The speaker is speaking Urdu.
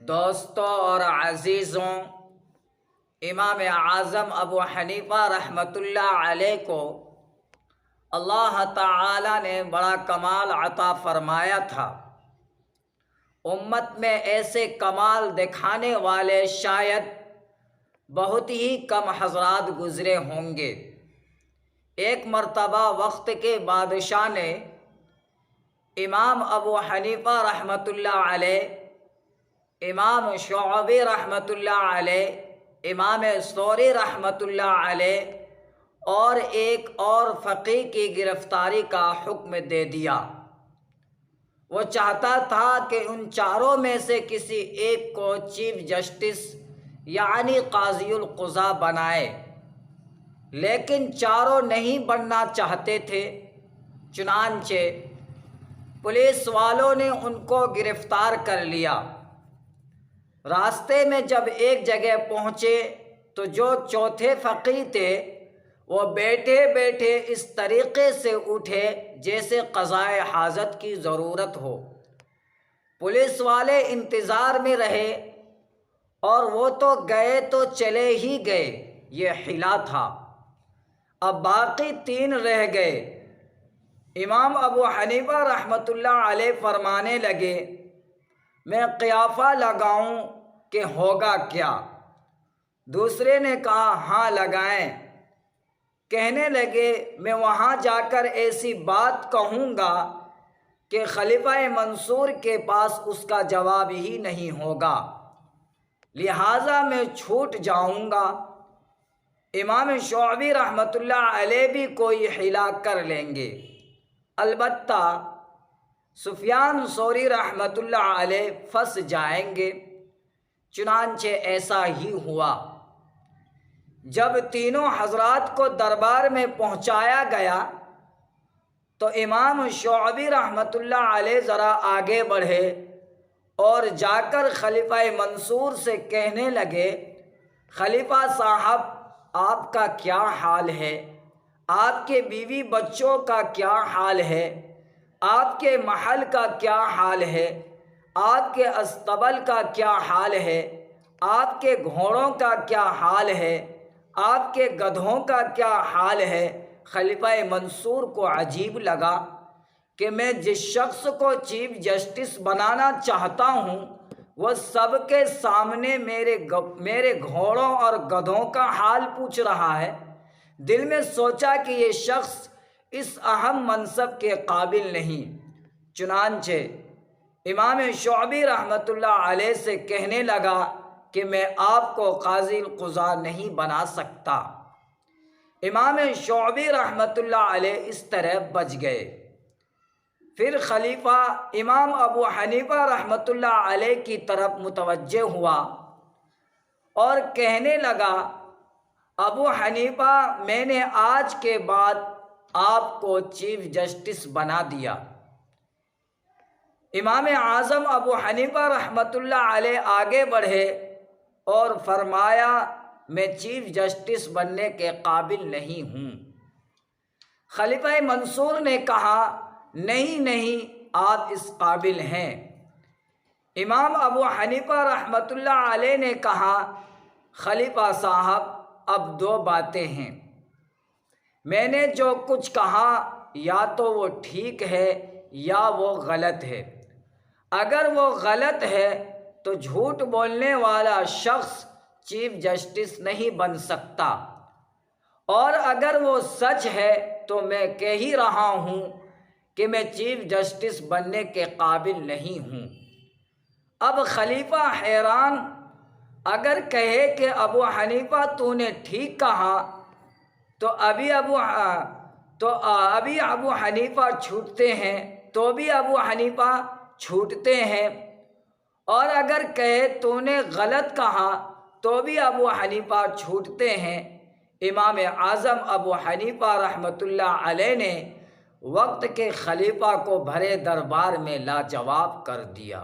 دوستوں اور عزیزوں، امام اعظم ابو حنیفہ رحمۃ اللہ علیہ کو اللہ تعالی نے بڑا کمال عطا فرمایا تھا۔ امت میں ایسے کمال دکھانے والے شاید بہت ہی کم حضرات گزرے ہوں گے۔ ایک مرتبہ وقت کے بادشاہ نے امام ابو حنیفہ رحمۃ اللہ علیہ، امام شعبی رحمۃ اللہ علیہ، امام ثوری رحمۃ اللہ علیہ اور ایک اور فقیہ کی گرفتاری کا حکم دے دیا۔ وہ چاہتا تھا کہ ان چاروں میں سے کسی ایک کو چیف جسٹس یعنی قاضی القضاء بنائے، لیکن چاروں نہیں بننا چاہتے تھے۔ چنانچہ پولیس والوں نے ان کو گرفتار کر لیا۔ راستے میں جب ایک جگہ پہنچے تو جو چوتھے فقیہ تھے وہ بیٹھے بیٹھے اس طریقے سے اٹھے جیسے قضائے حاجت کی ضرورت ہو۔ پولیس والے انتظار میں رہے اور وہ تو گئے تو چلے ہی گئے، یہ حیلہ تھا۔ اب باقی تین رہ گئے۔ امام ابو حنیفہ رحمۃ اللہ علیہ فرمانے لگے، میں قیافہ لگاؤں کہ ہوگا کیا؟ دوسرے نے کہا ہاں لگائیں۔ کہنے لگے میں وہاں جا کر ایسی بات کہوں گا کہ خلیفہ منصور کے پاس اس کا جواب ہی نہیں ہوگا، لہٰذا میں چھوٹ جاؤں گا۔ امام شعبی رحمۃ اللہ علیہ بھی کوئی حیلہ کر لیں گے، البتہ سفیان ثوری رحمۃ اللہ علیہ پھنس جائیں گے۔ چنانچہ ایسا ہی ہوا۔ جب تینوں حضرات کو دربار میں پہنچایا گیا تو امام شعبی رحمۃ اللہ علیہ ذرا آگے بڑھے اور جا کر خلیفہ منصور سے کہنے لگے، خلیفہ صاحب آپ کا کیا حال ہے؟ آپ کے بیوی بچوں کا کیا حال ہے؟ آپ کے محل کا کیا حال ہے؟ آپ کے استبل کا کیا حال ہے؟ آپ کے گھوڑوں کا کیا حال ہے؟ آپ کے گدھوں کا کیا حال ہے؟ خلیفہ منصور کو عجیب لگا کہ میں جس شخص کو چیف جسٹس بنانا چاہتا ہوں وہ سب کے سامنے میرے گھوڑوں اور گدھوں کا حال پوچھ رہا ہے۔ دل میں سوچا کہ یہ شخص اس اہم منصب کے قابل نہیں۔ چنانچہ امام شعبی رحمۃ اللہ علیہ سے کہنے لگا کہ میں آپ کو قاضی القضاء نہیں بنا سکتا۔ امام شعبی رحمۃ اللہ علیہ اس طرح بچ گئے۔ پھر خلیفہ امام ابو حنیفہ رحمۃ اللہ علیہ کی طرف متوجہ ہوا اور کہنے لگا، ابو حنیفہ میں نے آج کے بعد آپ کو چیف جسٹس بنا دیا۔ امام اعظم ابو حنیفہ رحمۃ اللہ علیہ آگے بڑھے اور فرمایا، میں چیف جسٹس بننے کے قابل نہیں ہوں۔ خلیفہ منصور نے کہا، نہیں آپ اس قابل ہیں۔ امام ابو حنیفہ رحمۃ اللہ علیہ نے کہا، خلیفہ صاحب اب دو باتیں ہیں، میں نے جو کچھ کہا یا تو وہ ٹھیک ہے یا وہ غلط ہے۔ اگر وہ غلط ہے تو جھوٹ بولنے والا شخص چیف جسٹس نہیں بن سکتا، اور اگر وہ سچ ہے تو میں کہہ ہی رہا ہوں کہ میں چیف جسٹس بننے کے قابل نہیں ہوں۔ اب خلیفہ حیران، اگر کہے کہ ابو حنیفہ تو نے ٹھیک کہا تو ابھی ابو حنیفہ چھوٹتے ہیں، تو بھی ابو حنیفہ چھوٹتے ہیں، اور اگر کہے تو نے غلط کہا تو بھی ابو حنیفہ چھوٹتے ہیں۔ امام اعظم ابو حنیفہ رحمۃ اللہ علیہ نے وقت کے خلیفہ کو بھرے دربار میں لاجواب کر دیا۔